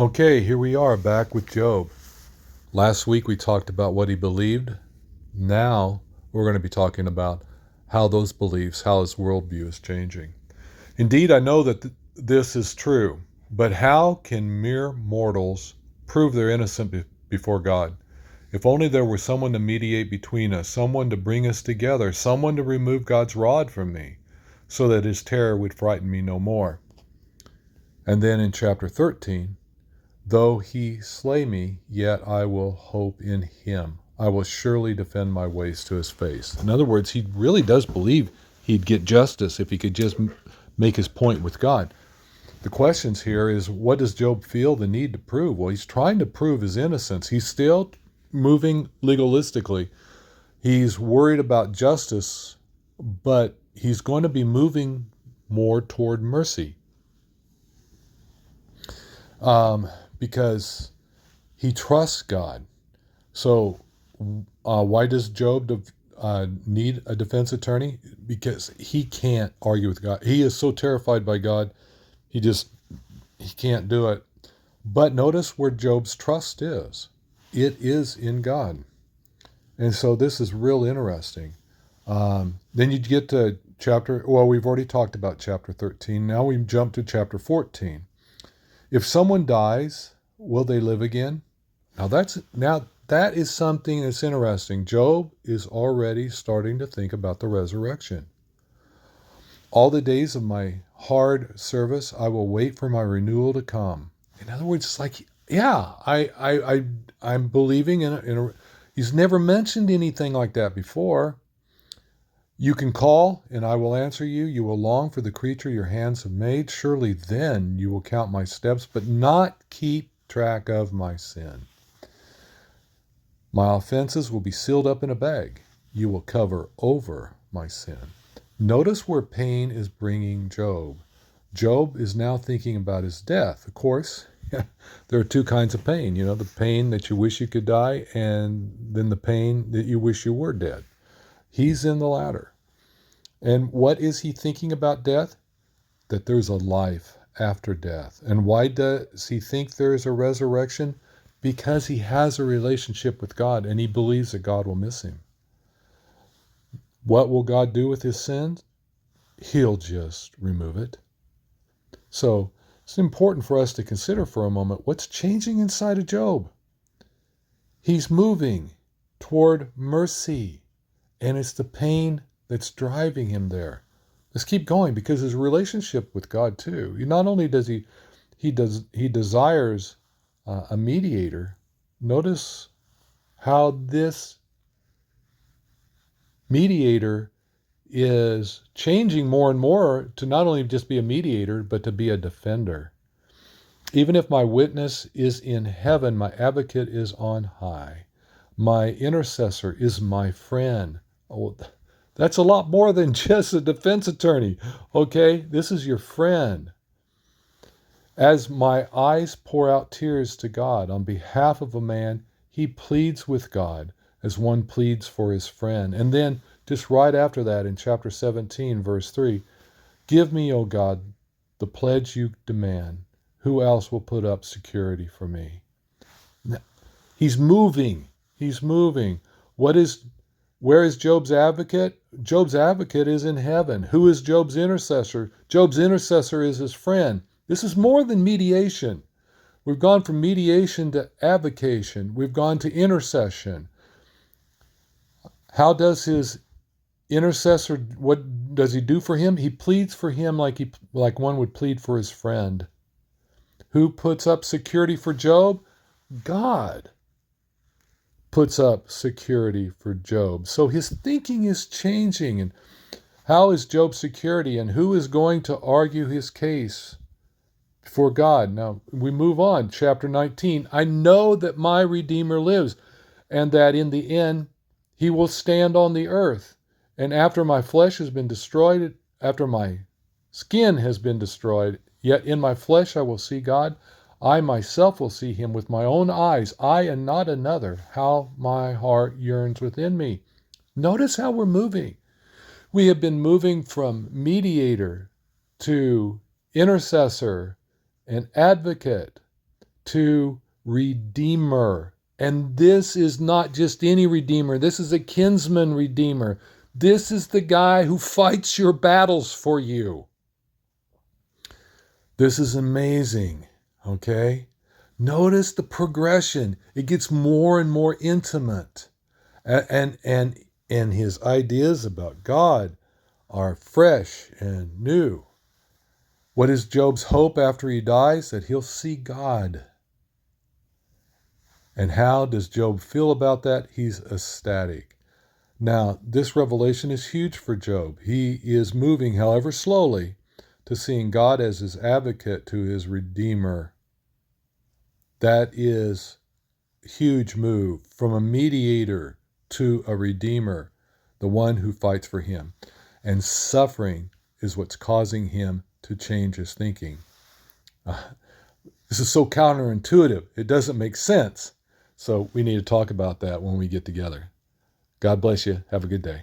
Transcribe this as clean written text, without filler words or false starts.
Okay, here we are back with Job. Last week we talked about what he believed. Now we're going to be talking about how those beliefs, how his worldview is changing. Indeed, I know that this is true, but how can mere mortals prove they're innocent before God? If only there were someone to mediate between us, someone to bring us together, someone to remove God's rod from me, so that his terror would frighten me no more. And then in chapter 13, though he slay me, yet I will hope in him. I will surely defend my ways to his face. In other words, he really does believe he'd get justice if he could just make his point with God. The questions here is, what does Job feel the need to prove? Well, he's trying to prove his innocence. He's still moving legalistically. He's worried about justice, but he's going to be moving more toward mercy. Because he trusts God. So why does Job need a defense attorney? Because he can't argue with God. He is so terrified by God, he can't do it. But notice where Job's trust is. It is in God. And so this is real interesting. Then you get to we've already talked about chapter 13. Now we jump to chapter 14. If someone dies, will they live again? Now that is something that's interesting. Job is already starting to think about the resurrection. All the days of my hard service, I will wait for my renewal to come. In other words, it's like, yeah, I'm believing in a. He's never mentioned anything like that before. You can call, and I will answer you. You will long for the creature your hands have made. Surely then you will count my steps, but not keep track of my sin. My offenses will be sealed up in a bag. You will cover over my sin. Notice where pain is bringing Job. Job is now thinking about his death. Of course, there are two kinds of pain. You know, the pain that you wish you could die, and then the pain that you wish you were dead. He's in the latter. And what is he thinking about death? That there's a life after death. And why does he think there is a resurrection? Because he has a relationship with God and he believes that God will miss him. What will God do with his sins? He'll just remove it. So it's important for us to consider for a moment what's changing inside of Job. He's moving toward mercy, and it's the pain that's driving him there. Let's keep going, because his relationship with God too. Not only does he desires a mediator. Notice how this mediator is changing more and more to not only just be a mediator, but to be a defender. Even if my witness is in heaven, my advocate is on high. My intercessor is my friend. Oh, that's a lot more than just a defense attorney. Okay, this is your friend. As my eyes pour out tears to God on behalf of a man, he pleads with God as one pleads for his friend. And then just right after that in chapter 17, verse 3, give me, O God, the pledge you demand. Who else will put up security for me? He's moving. He's moving. Where is Job's advocate? Job's advocate is in heaven. Who is Job's intercessor? Job's intercessor is his friend. This is more than mediation. We've gone from mediation to avocation. We've gone to intercession. How does his intercessor, what does he do for him? He pleads for him like one would plead for his friend. Who puts up security for Job? God puts up security for Job. So his thinking is changing. And how is Job's security, and who is going to argue his case before God? Now we move on. Chapter 19. I know that my Redeemer lives, and that in the end he will stand on the earth. And after my flesh has been destroyed, after my skin has been destroyed, yet in my flesh I will see God. I myself will see him with my own eyes, I and not another. How my heart yearns within me. Notice how we're moving. We have been moving from mediator to intercessor and advocate to Redeemer. And this is not just any Redeemer. This is a kinsman Redeemer. This is the guy who fights your battles for you. This is amazing, okay? Notice the progression. It gets more and more intimate. And his ideas about God are fresh and new. What is Job's hope after he dies? That he'll see God. And how does Job feel about that? He's ecstatic. Now, this revelation is huge for Job. He is moving, however slowly, to seeing God as his advocate, to his Redeemer. That is a huge move from a mediator to a Redeemer, the one who fights for him. And suffering is what's causing him to change his thinking. This is so counterintuitive. It doesn't make sense. So we need to talk about that when we get together. God bless you. Have a good day.